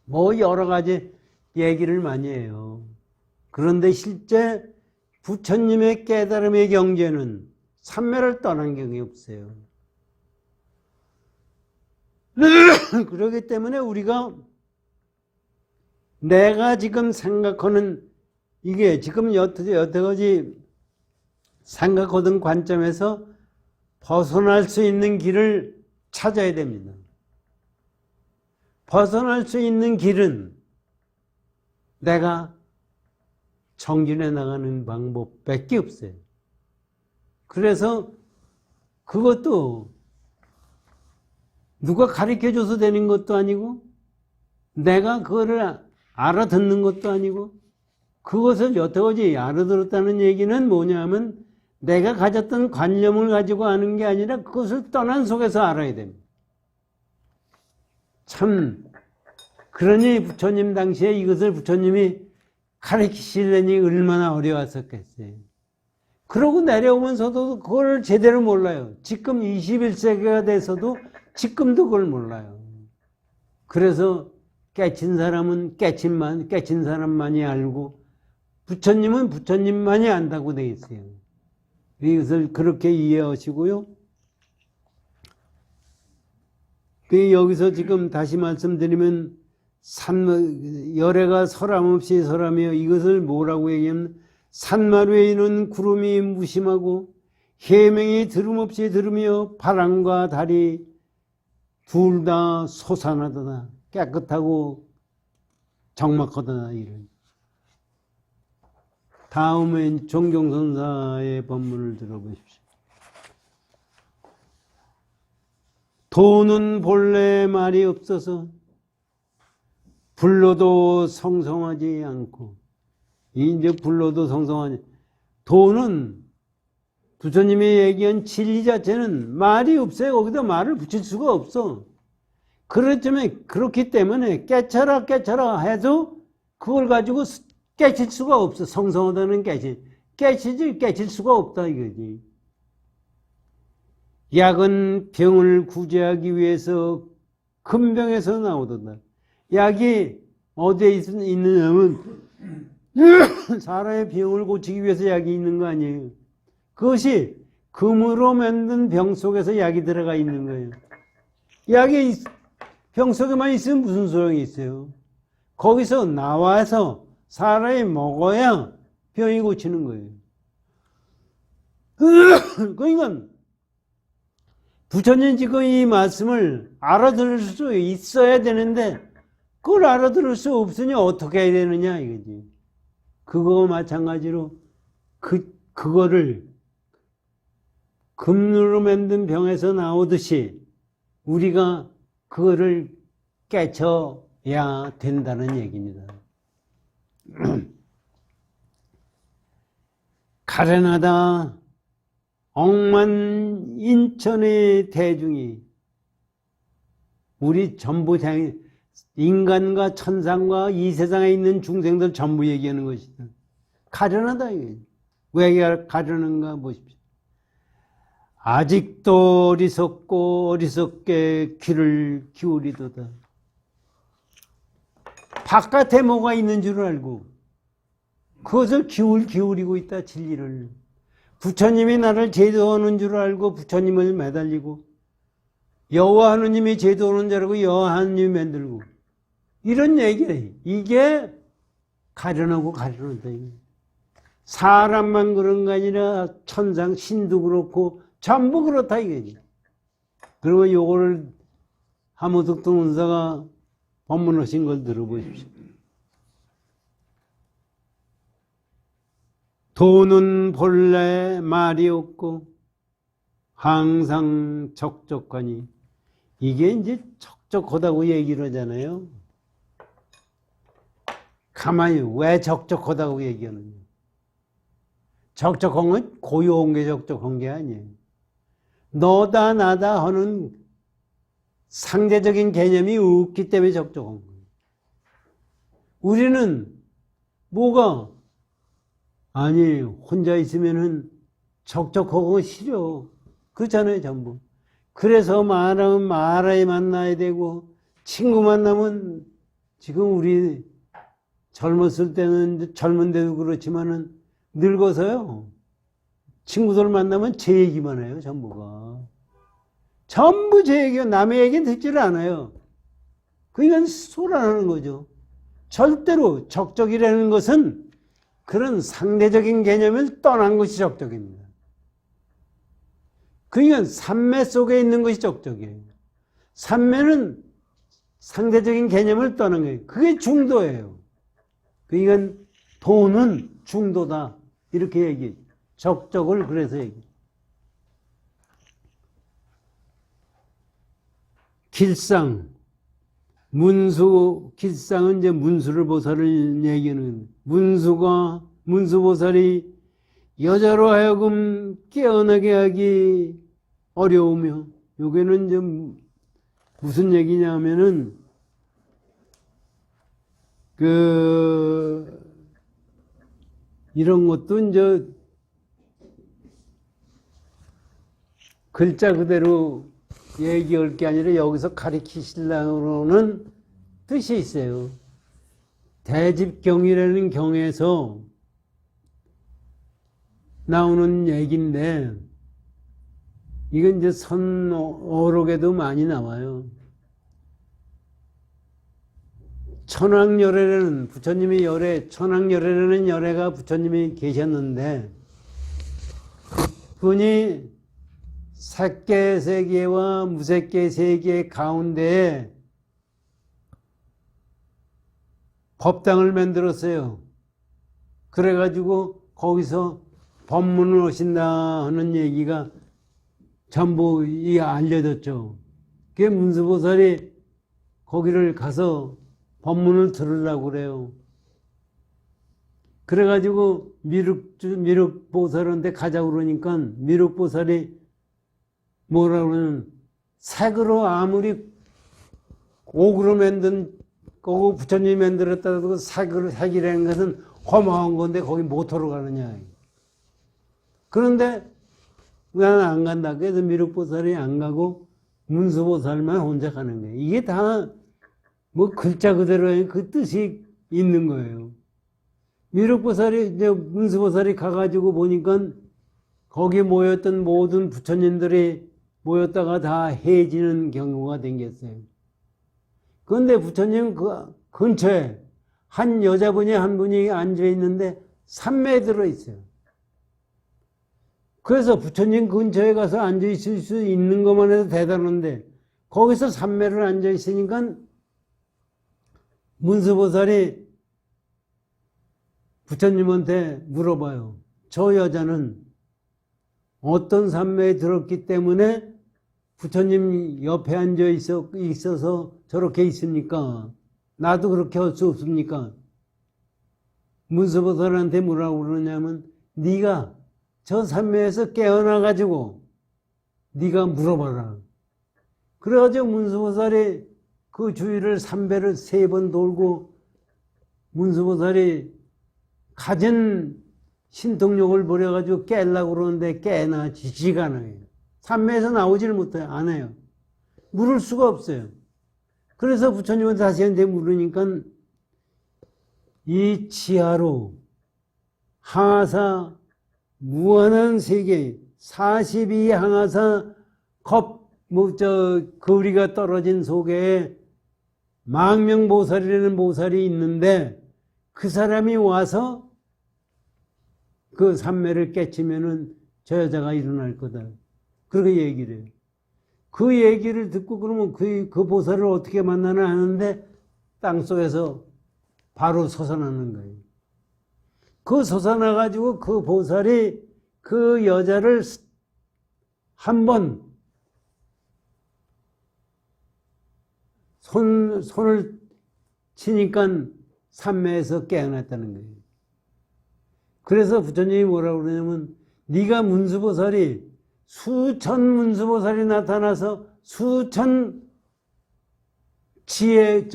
뭐 여러 가지 얘기를 많이 해요. 그런데 실제 부처님의 깨달음의 경제는 삼매를 떠난 경이 없어요. 그렇기 때문에 우리가 내가 지금 생각하는 이게 지금 여태까지 생각하던 관점에서 벗어날 수 있는 길을 찾아야 됩니다. 벗어날 수 있는 길은 내가 정진해 나가는 방법밖에 없어요. 그래서 그것도 누가 가르쳐줘서 되는 것도 아니고 내가 그거를 알아듣는 것도 아니고 그것을 여태까지 알아들었다는 얘기는 뭐냐면 내가 가졌던 관념을 가지고 아는 게 아니라 그것을 떠난 속에서 알아야 됩니다. 참 그러니 부처님 당시에 이것을 부처님이 가르치시려니 얼마나 어려웠었겠어요. 그러고 내려오면서도 그걸 제대로 몰라요. 지금 21세기가 돼서도 지금도 그걸 몰라요. 그래서 깨친 사람은 깨친 사람만이 알고 부처님은 부처님만이 안다고 되어 있어요. 이것을 그렇게 이해하시고요. 여기서 지금 다시 말씀드리면 열애가 설함없이 설하며 이것을 뭐라고 얘기하면 산마루에 있는 구름이 무심하고 해명이 들음없이 들으며 바람과 달이 둘 다 솟아나더라. 깨끗하고 적막하더라. 이런. 다음엔 종경선사의 법문을 들어보십시오. 도는 본래 말이 없어서 불러도 성성하지 않고, 이제 불러도 성성하지. 도는 부처님이 얘기한 진리 자체는 말이 없어요. 거기다 말을 붙일 수가 없어. 그렇기 때문에 깨쳐라 깨쳐라 해도 그걸 가지고 깨칠 수가 없어. 성성하다는 깨칠 수가 없다 이거지. 약은 병을 구제하기 위해서 금병에서 나오던다. 약이 어디에 있느냐면 사람의 병을 고치기 위해서 약이 있는 거 아니에요. 그것이 금으로 만든 병 속에서 약이 들어가 있는 거예요. 약이 병 속에만 있으면 무슨 소용이 있어요? 거기서 나와서 사람이 먹어야 병이 고치는 거예요. 그러니까 부처님 지금 이 말씀을 알아들을 수 있어야 되는데 그걸 알아들을 수 없으니 어떻게 해야 되느냐 이거지. 그거 마찬가지로 그거를 금으로 만든 병에서 나오듯이 우리가 그거를 깨쳐야 된다는 얘기입니다. 가련하다 억만 인천의 대중이 우리 전부 인간과 천상과 이 세상에 있는 중생들 전부 얘기하는 것이다. 가련하다 이게. 왜 가련한가 보십시오. 아직도 어리석고 어리석게 귀를 기울이도다. 바깥에 뭐가 있는 줄 알고 그것을 기울이고 있다. 진리를. 부처님이 나를 제도하는 줄 알고 부처님을 매달리고 여호와 하느님이 제도하는 줄 알고 여호와 하느님이 만들고 이런 얘기예요. 이게 가련하고 가련하다. 사람만 그런 게 아니라 천상 신도 그렇고 전부 그렇다 이거지. 그러면 요거를 하무득도 원사가 법문하신 걸 들어보십시오. 도는 본래 말이 없고 항상 적적하니 이게 이제 적적하다고 얘기를 하잖아요. 가만히 왜 적적하다고 얘기하느냐. 적적한 건 고요한 게 적적한 게 아니에요. 너다 나다 하는 상대적인 개념이 없기 때문에 적적한 거예요. 우리는 뭐가 아니 혼자 있으면은 적적하고 싫어. 그렇잖아요 전부. 그래서 말하면 말아야 만나야 되고 친구 만나면 지금 우리 젊었을 때는 젊은데도 그렇지만은 늙어서요 친구들 만나면 제 얘기만 해요. 전부가 전부 제 얘기가 남의 얘기는 듣지를 않아요. 그러니까 소란하는 거죠. 절대로 적적이라는 것은 그런 상대적인 개념을 떠난 것이 적적입니다. 그러니까 삼매 속에 있는 것이 적적이에요. 삼매는 상대적인 개념을 떠난 거예요. 그게 중도예요. 그러니까 도는 중도다 이렇게 얘기해요. 적적을 그래서 얘기해요. 길상 길상은 이제 문수를 보살을 얘기하는 문수보살이 여자로 하여금 깨어나게 하기 어려우며 요게는 이제 무슨 얘기냐면은 이런 것도 이제 글자 그대로 얘기할 게 아니라 여기서 가리키시려고는 뜻이 있어요. 대집경이라는 경에서 나오는 얘기인데 이건 이제 선어록에도 많이 나와요. 천황열애라는 부처님의 천황열애라는 열애가 부처님이 계셨는데 그분이 색계 세계와 무색계 세계 가운데에 법당을 만들었어요. 그래가지고 거기서 법문을 하신다 하는 얘기가 전부 알려졌죠. 그게 문수보살이 거기를 가서 법문을 들으려고 그래요. 그래가지고 미륵보살한테 가자고 그러니까 미륵보살이 뭐라 그러면 색으로 아무리 옥으로 만든 거고 부처님이 만들었다고 색이라는 것은 험한 건데 거기 못하러 가느냐. 그런데 나는 안 간다. 그래서 미륵보살이 안 가고 문수보살만 혼자 가는 거예요. 이게 다 뭐 글자 그대로의 그 뜻이 있는 거예요. 미륵보살이 이제 문수보살이 가가지고 보니까 거기 모였던 모든 부처님들이 모였다가 다 해지는 경우가 생겼어요. 그런데 부처님 그 근처에 한 여자분이 한 분이 앉아 있는데 산매에 들어 있어요. 그래서 부처님 근처에 가서 앉아 있을 수 있는 것만 해도 대단한데 거기서 산매를 앉아 있으니까 문수보살이 부처님한테 물어봐요. 저 여자는 어떤 산매에 들었기 때문에 부처님 옆에 앉아 있어서 저렇게 있습니까? 나도 그렇게 할 수 없습니까? 문수보살한테 뭐라고 그러냐면 네가 저 산매에서 깨어나가지고 네가 물어봐라. 그래가지고 문수보살이 그 주위를 3배를 3번 돌고 문수보살이 가진 신통력을 버려가지고 깨려고 그러는데 깨나 지지가 않아요. 산매에서 나오질 못해요. 안 해요. 물을 수가 없어요. 그래서 부처님은 다시 한테 물으니까 이 지하로 항하사 무한한 세계 42 항하사 거리가 떨어진 속에 망명보살이라는 보살이 있는데 그 사람이 와서 그 산매를 깨치면은 저 여자가 일어날 거다. 그렇게 얘기를 해요. 그 얘기를 듣고 그러면 그 보살을 어떻게 만나나 하는데 땅속에서 바로 솟아나는 거예요. 그 솟아나가지고 그 보살이 그 여자를 한번 손을 치니까 산매에서 깨어났다는 거예요. 그래서 부처님이 뭐라고 그러냐면 네가 문수보살이 수천 문수보살이 나타나서 수천 지혜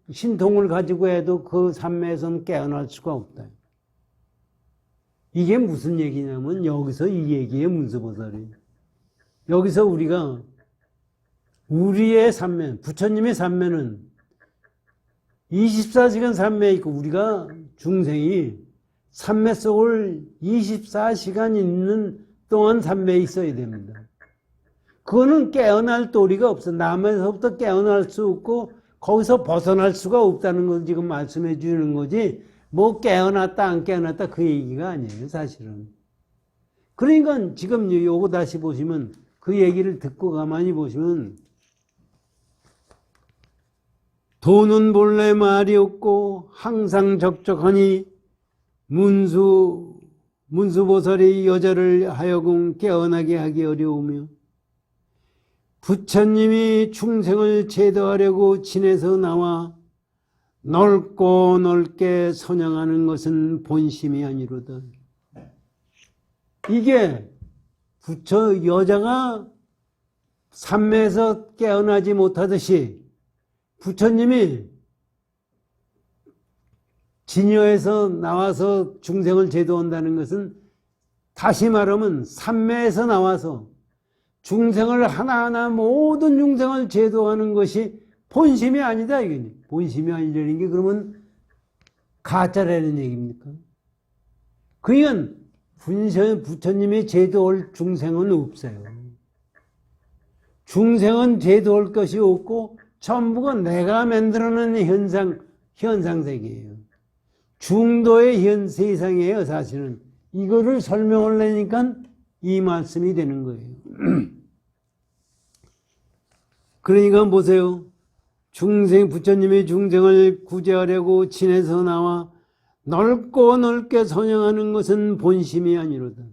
신통을 가지고 해도 그 산매에서는 깨어날 수가 없다. 이게 무슨 얘기냐면 여기서 이 얘기예요. 문수보살이. 여기서 우리가 우리의 산매, 부처님의 산매는 24시간 산매에 있고 우리가 중생이 산매 속을 24시간 있는 동안 산매에 있어야 됩니다. 그거는 깨어날 도리가 없어. 남에서부터 깨어날 수 없고 거기서 벗어날 수가 없다는 걸 지금 말씀해 주는 거지 뭐 깨어났다 안 깨어났다 그 얘기가 아니에요. 사실은. 그러니까 지금 요거 다시 보시면 그 얘기를 듣고 가만히 보시면 돈은 본래 말이 없고 항상 적적하니 문수보살이 여자를 하여금 깨어나게 하기 어려우며 부처님이 충생을 제도하려고 진에서 나와 넓고 넓게 선양하는 것은 본심이 아니로다. 이게 여자가 산매에서 깨어나지 못하듯이 부처님이 진여에서 나와서 중생을 제도한다는 것은 다시 말하면 산매에서 나와서 중생을 하나하나 모든 중생을 제도하는 것이 본심이 아니다. 이게 본심이 아니라는 게 그러면 가짜라는 얘기입니까? 그러니까 부처님이 제도할 중생은 없어요. 중생은 제도할 것이 없고 전부가 내가 만들어낸 현상세계예요. 중도의 세상이에요. 사실은 이거를 설명을 내니까 이 말씀이 되는 거예요. 그러니까 보세요. 부처님이 중생을 구제하려고 진에서 나와 넓고 넓게 선양하는 것은 본심이 아니로다.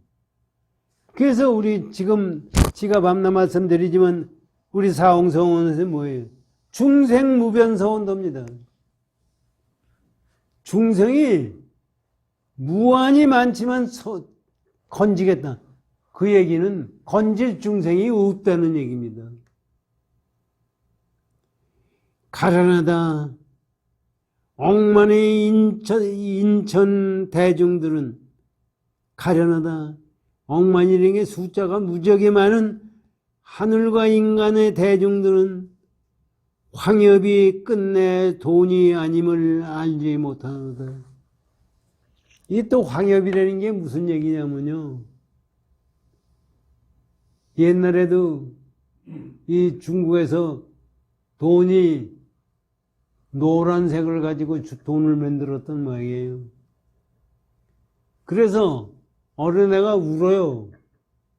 그래서 우리 지금 지가 밤낮 말씀드리지만 우리 사홍성원에서 뭐예요? 중생무변서원도입니다. 중생이 무한히 많지만 건지겠다. 그 얘기는 건질 중생이 없다는 얘기입니다. 가련하다. 억만의 인천 대중들은 가련하다. 억만이라는 숫자가 무지하게 많은 하늘과 인간의 대중들은 황엽이 끝내 돈이 아님을 알지 못하노다. 이게 또 황엽이라는 게 무슨 얘기냐면요. 옛날에도 이 중국에서 돈이 노란색을 가지고 돈을 만들었던 모양이에요. 그래서 어린애가 울어요.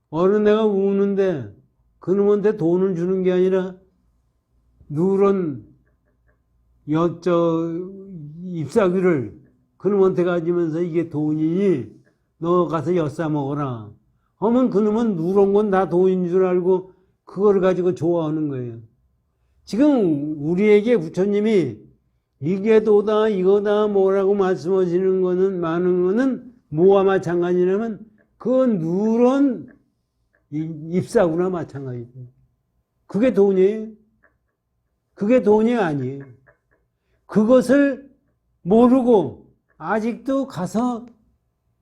어린애가 우는데 그놈한테 돈을 주는 게 아니라 누런 잎사귀를 그놈한테 가지면서 이게 돈이니 너 가서 엿사 먹어라 하면 그놈은 누런 건 다 돈인 줄 알고 그걸 가지고 좋아하는 거예요. 지금 우리에게 부처님이 이게 도다 이거다 뭐라고 말씀하시는 거는 많은 거는 뭐와 마찬가지냐면 그 누런 잎사귀나 마찬가지죠. 그게 돈이에요. 그게 돈이 아니에요. 그것을 모르고 아직도 가서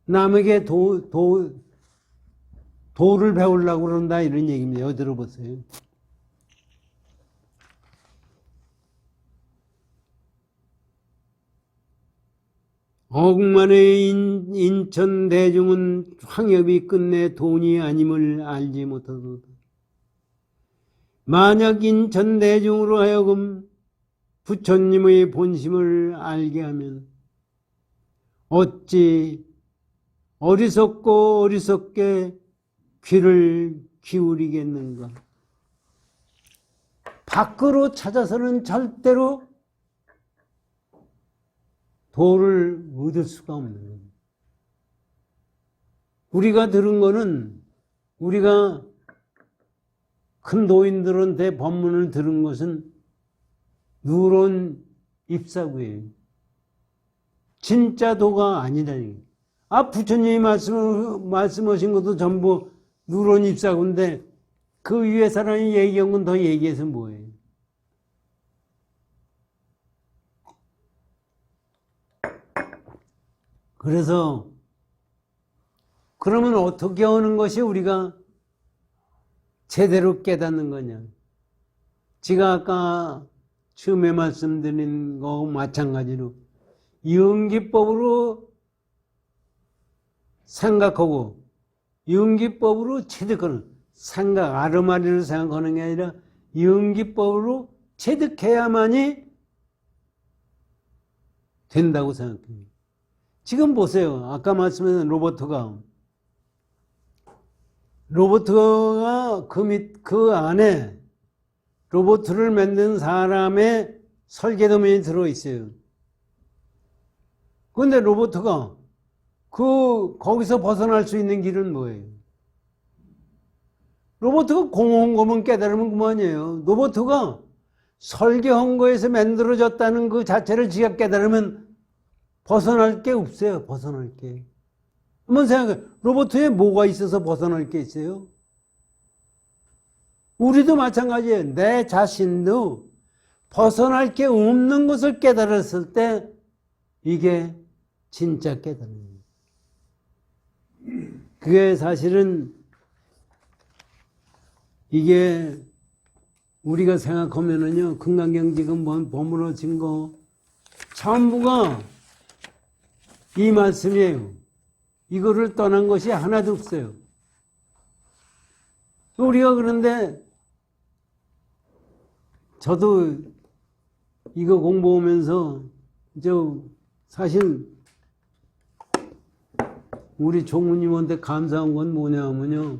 남에게 도를 배우려고 그런다 이런 얘기입니다. 여기 들어보세요. 억만의 인천 대중은 황엽이 끝내 돈이 아님을 알지 못하도다. 만약 인천 대중으로 하여금 부처님의 본심을 알게 하면 어찌 어리석고 어리석게 귀를 기울이겠는가. 밖으로 찾아서는 절대로 도를 얻을 수가 없는 거예요. 우리가 들은 거는 우리가 큰 도인들한테 법문을 들은 것은 누런 잎사귀예요. 진짜 도가 아니라니. 부처님이 말씀하신 것도 전부 누런 잎사귀인데 그 위에 사람이 얘기한 건 더 얘기해서 뭐예요? 그래서 그러면 어떻게 하는 것이 우리가 제대로 깨닫는 거냐? 제가 아까 처음에 말씀드린 거하고 마찬가지로 영기법으로 생각하고 영기법으로 체득하는 생각, 아르마리를 생각하는 게 아니라 영기법으로 체득해야만이 된다고 생각해요. 지금 보세요. 아까 말씀하신 로버트가 그 안에 로봇을 만든 사람의 설계도면이 들어있어요. 그런데 로봇가 거기서 벗어날 수 있는 길은 뭐예요? 로봇가 공허한 것만 깨달으면 그만이에요. 로봇가 설계한 거에서 만들어졌다는 그 자체를 지가 깨달으면 벗어날 게 없어요. 벗어날 게. 한번 생각해. 로봇에 뭐가 있어서 벗어날 게 있어요? 우리도 마찬가지예요. 내 자신도 벗어날 게 없는 것을 깨달았을 때 이게 진짜 깨달음입니다. 그게 사실은 이게 우리가 생각하면은요, 금강경 지금 버무러진 거 전부가 이 말씀이에요. 이거를 떠난 것이 하나도 없어요. 우리가 그런데 저도 이거 공부하면서 사실 우리 총무님한테 감사한 건 뭐냐면요.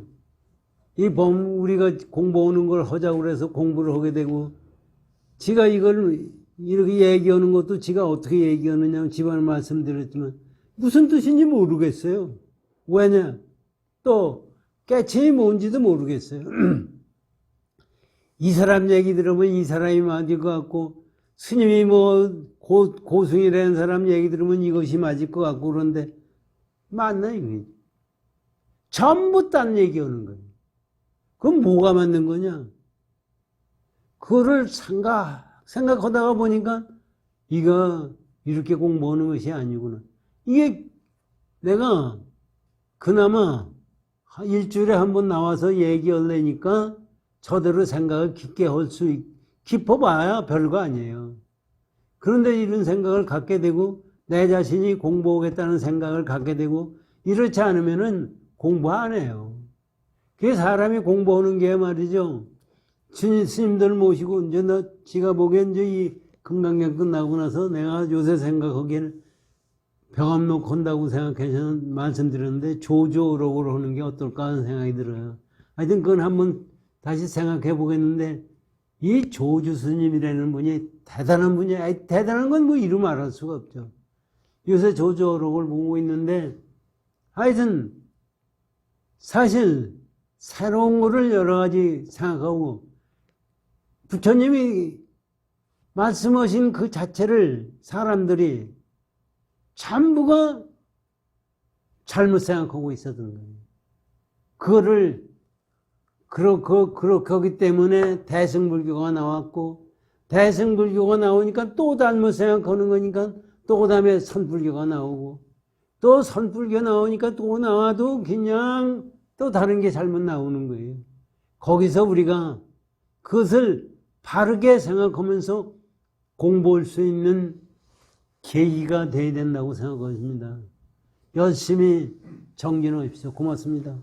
우리가 공부하는 걸 하자고 그래서 공부를 하게 되고, 지가 이걸 이렇게 얘기하는 것도 지가 어떻게 얘기하느냐 집안에 말씀드렸지만 무슨 뜻인지 모르겠어요. 왜냐? 또 깨침이 뭔지도 모르겠어요. 이 사람 얘기 들으면 이 사람이 맞을 것 같고 스님이 뭐 고승이라는 사람 얘기 들으면 이것이 맞을 것 같고 그런데 맞나 이게? 전부 딴 얘기 하는 거예요. 그럼 뭐가 맞는 거냐? 그거를 생각하다가 보니까 이거 이렇게 공부하는 것이 아니구나. 이게 내가 그나마 일주일에 한 번 나와서 얘기하려니까 저대로 생각을 깊게 할 수 깊어봐야 별거 아니에요. 그런데 이런 생각을 갖게 되고 내 자신이 공부하겠다는 생각을 갖게 되고 이렇지 않으면은 공부 안 해요. 그게 사람이 공부하는 게 말이죠. 스님들 모시고 이제 지가 보기엔 이제 이 금강경 끝나고 나서 내가 요새 생각하기에는 병암 놓고 한다고 생각해서 말씀드렸는데 조조록을 하는 게 어떨까 하는 생각이 들어요. 하여튼 그건 한번 다시 생각해 보겠는데 이 조주 스님이라는 분이 대단한 분이에요. 대단한 건 뭐 이루 말할 수가 없죠. 요새 조조록을 보고 있는데 하여튼 사실 새로운 거를 여러 가지 생각하고 부처님이 말씀하신 그 자체를 사람들이 전부가 잘못 생각하고 있었던 거예요. 그거를 그렇기 때문에 대승불교가 나왔고 대승불교가 나오니까 또 잘못 생각하는 거니까 또 그다음에 선불교가 나오고 또 선불교 나오니까 또 나와도 그냥 또 다른 게 잘못 나오는 거예요. 거기서 우리가 그것을 바르게 생각하면서 공부할 수 있는 계기가 돼야 된다고 생각합니다. 열심히 정진하십시오. 고맙습니다.